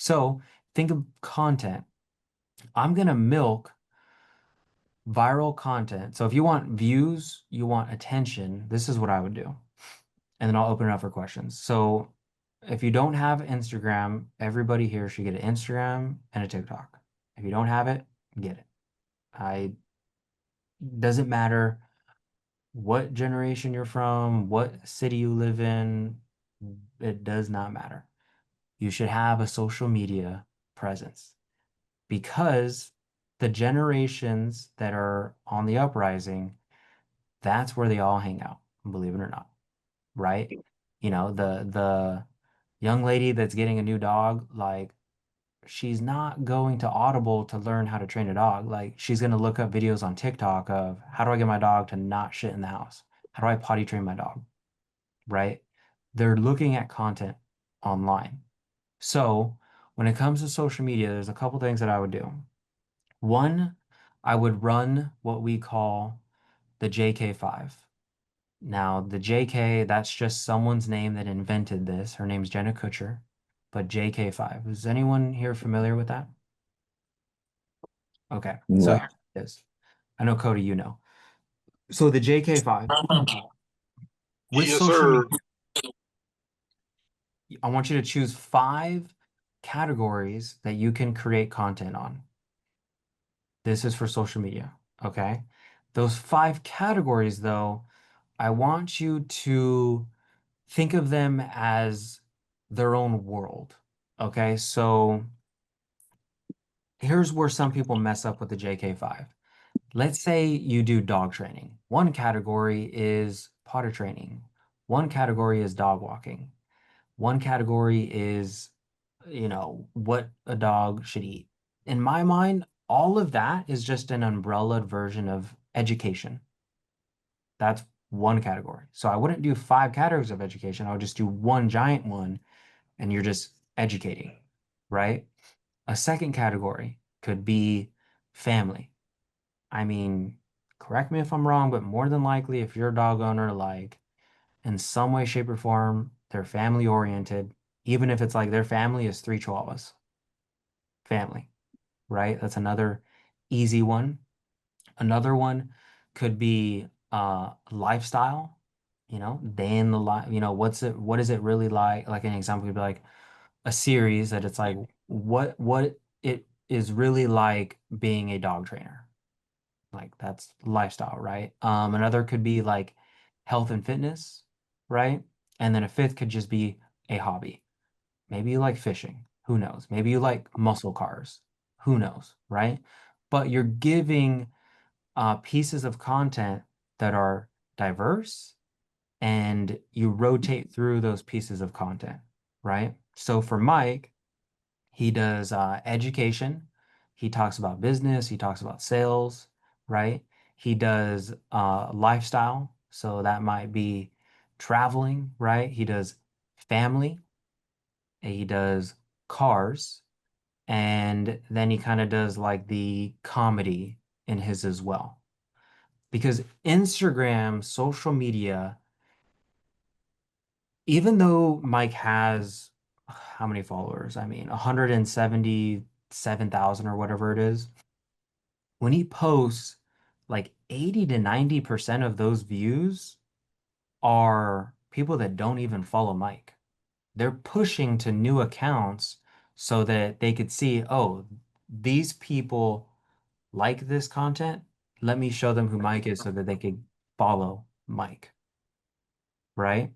So think of content. I'm gonna milk viral content. So if you want views, you want attention, this is what I would do. And then I'll open it up for questions. So if you don't have Instagram, everybody here should get an Instagram and a TikTok. If you don't have it, get it. I doesn't matter what generation you're from, what city you live in, it does not matter. You should have a social media presence because the generations that are on the uprising, that's where they all hang out, believe it or not, right? The young lady that's getting a new dog, like she's not going to Audible to learn how to train a dog. Like she's going to look up videos on TikTok of how do I get my dog to not shit in the house? How do I potty train my dog? Right? They're looking at content online. So when it comes to social media, there's a couple things that I would do. One, I would run what we call the JK5. Now, the JK, that's just someone's name that invented this. Her name's Jenna Kutcher, but JK5. Is anyone here familiar with that? Okay, so No. here it is. I know Cody, you know. So the JK5 with Yes, social sir. media, I want you to choose 5 categories that you can create content on. This is for social media, okay? Those 5 categories, though, I want you to think of them as their own world, okay? So here's where some people mess up with the JK5. Let's say you do dog training. One category is potty training. One category is dog walking. One category is, what a dog should eat. In my mind, all of that is just an umbrella version of education. That's one category. So I wouldn't do 5 categories of education. I would just do one giant one, and you're just educating, right? A second category could be family. I mean, correct me if I'm wrong, but more than likely, if you're a dog owner, like in some way, shape, or form, they're family oriented, even if it's like their family is 3 Chihuahuas. Family, right? That's another easy one. Another one could be lifestyle, day in the life, what is it really like? Like an example could be like a series that it's like what it is really like being a dog trainer. Like that's lifestyle, right? Another could be like health and fitness, right? And then a fifth could just be a hobby. Maybe you like fishing. Who knows? Maybe you like muscle cars. Who knows, right? But you're giving pieces of content that are diverse and you rotate through those pieces of content, right? So for Mike, he does education. He talks about business. He talks about sales, right? He does lifestyle. So that might be traveling, right? He does family. He does cars. And then he kind of does like the comedy in his as well. Because Instagram, social media, even though Mike has how many followers? I mean, 177,000 or whatever it is. When he posts, like 80 to 90% of those views are people that don't even follow Mike. They're pushing to new accounts so that they could see, oh, these people like this content. Let me show them who Mike is so that they could follow Mike, right?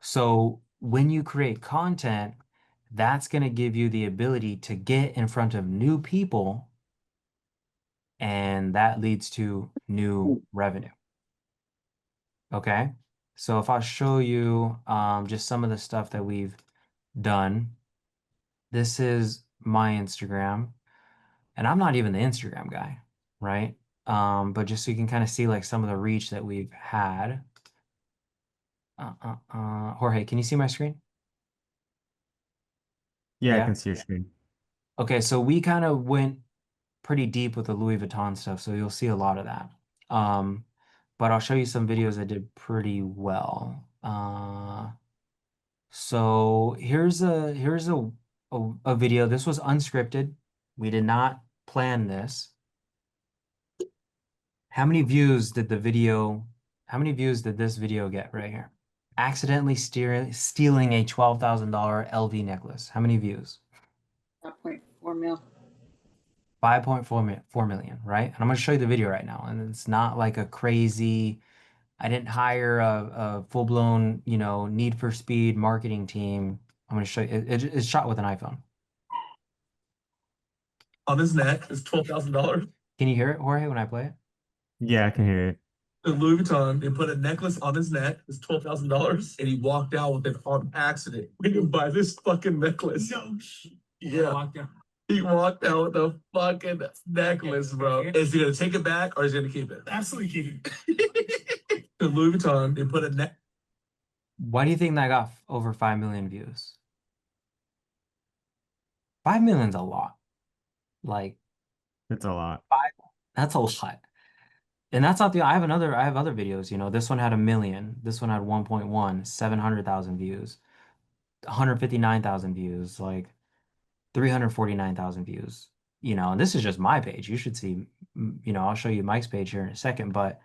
So when you create content, that's going to give you the ability to get in front of new people, and that leads to new revenue. Okay. So if I show you just some of the stuff that we've done, this is my Instagram, and I'm not even the Instagram guy, right? But just so you can kind of see like some of the reach that we've had. Jorge, can you see my screen? Yeah, I Yeah. can see your screen. Okay, so we kind of went pretty deep with the Louis Vuitton stuff, so you'll see a lot of that. Um, but I'll show you some videos that did pretty well. So here's a a video. This was unscripted. We did not plan this. How many views did the video, how many views did this video get right here? Accidentally stealing a $12,000 LV necklace. How many views? 5.4 mil. 5.4 million, right? And I'm going to show you the video right now. And it's not like a crazy, I didn't hire a full-blown, Need for Speed marketing team. I'm going to show you. It's shot with an iPhone. On his neck is $12,000. Can you hear it, Jorge, when I play it? Yeah, I can hear it. Louis Vuitton, they put a necklace on his neck, it's $12,000, and he walked out with it on accident. We didn't buy this fucking necklace. No. Yeah. He walked out with a fucking necklace, bro. Is he gonna take it back or is he gonna keep it? Absolutely keep it. Louis Vuitton, they put a neck. Why do you think that got over 5 million views? 5 million's a lot. Like, It's a lot. that's a lot. And that's not I have other videos, this one had 1 million, this one had 1.1, 700,000 views, 159,000 views, like 349,000 views, and this is just my page. You should see, I'll show you Mike's page here in a second, but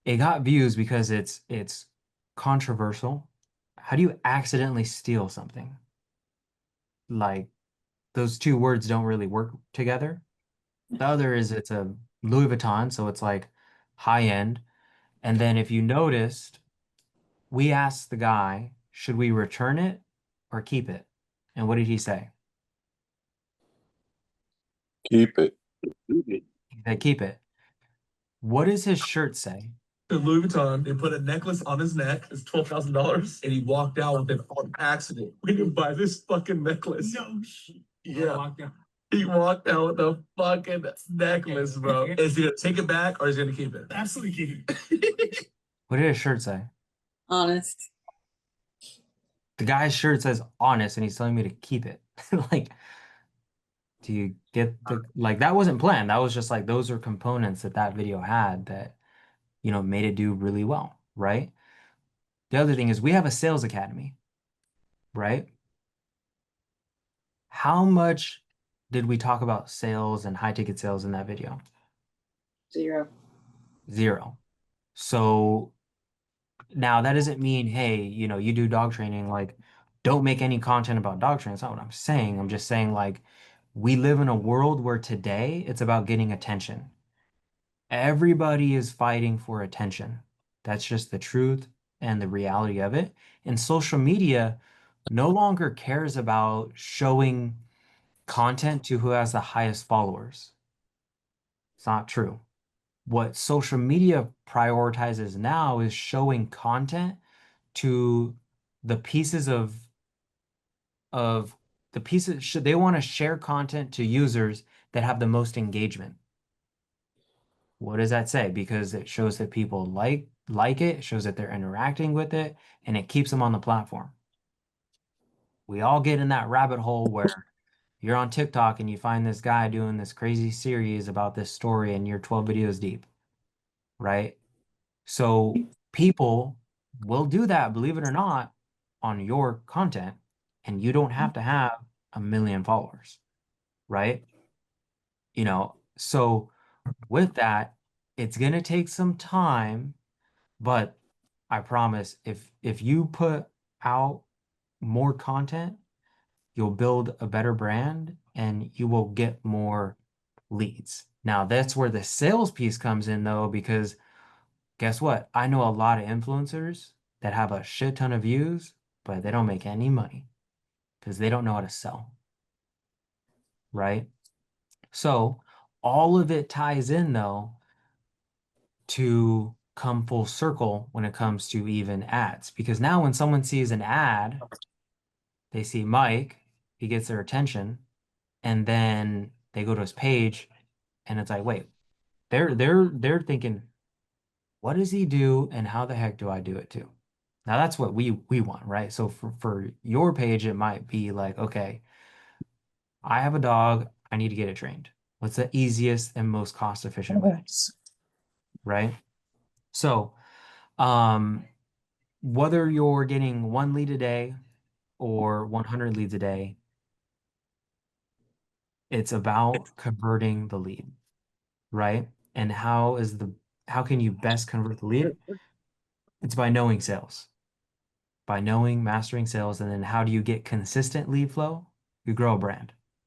it got views because it's controversial. How do you accidentally steal something? Like, those two words don't really work together. The other is it's a Louis Vuitton, so it's like high end. And then if you noticed, we asked the guy, should we return it or keep it? And what did he say? Keep it. He said, keep it. What does his shirt say? Louis Vuitton, they put a necklace on his neck, it's $12,000, and he walked out with it on accident. We didn't buy this fucking necklace. No. Yeah. He walked out with a fucking necklace, bro. Is he gonna take it back or is he gonna keep it? Absolutely keep it. What did his shirt say? Honest. The guy's shirt says honest, and he's telling me to keep it. Like, do you get like, that wasn't planned. That was just like, those are components that video had that, made it do really well, right? The other thing is we have a sales academy, right? How much did we talk about sales and high ticket sales in that video? 0. 0. So now that doesn't mean, hey, you do dog training, like, don't make any content about dog training. That's not what I'm saying. I'm just saying, like, we live in a world where today it's about getting attention. Everybody is fighting for attention. That's just the truth and the reality of it. And social media no longer cares about showing content to who has the highest followers. It's not true. What social media prioritizes now is showing content to the pieces of the pieces should they want to share content to users that have the most engagement. What does that say? Because it shows that people like it, it shows that they're interacting with it, and it keeps them on the platform. We all get in that rabbit hole where you're on TikTok and you find this guy doing this crazy series about this story and you're 12 videos deep, right? So people will do that, believe it or not, on your content, and you don't have to have 1 million followers, right? So with that, it's gonna take some time, but I promise if you put out more content, you'll build a better brand and you will get more leads. Now, that's where the sales piece comes in though, because guess what? I know a lot of influencers that have a shit ton of views, but they don't make any money because they don't know how to sell, right? So all of it ties in though to come full circle when it comes to even ads. Because now when someone sees an ad, they see Mike, he gets their attention, and then they go to his page and it's like, wait, they're thinking, what does he do and how the heck do I do it too? Now that's what we want, right? So for your page, it might be like, okay, I have a dog, I need to get it trained. What's the easiest and most cost efficient way, right? So whether you're getting 1 lead a day or 100 leads a day, It's about converting the lead, right? And how can you best convert the lead? It's by knowing sales, by knowing, mastering sales, and then how do you get consistent lead flow? You grow a brand.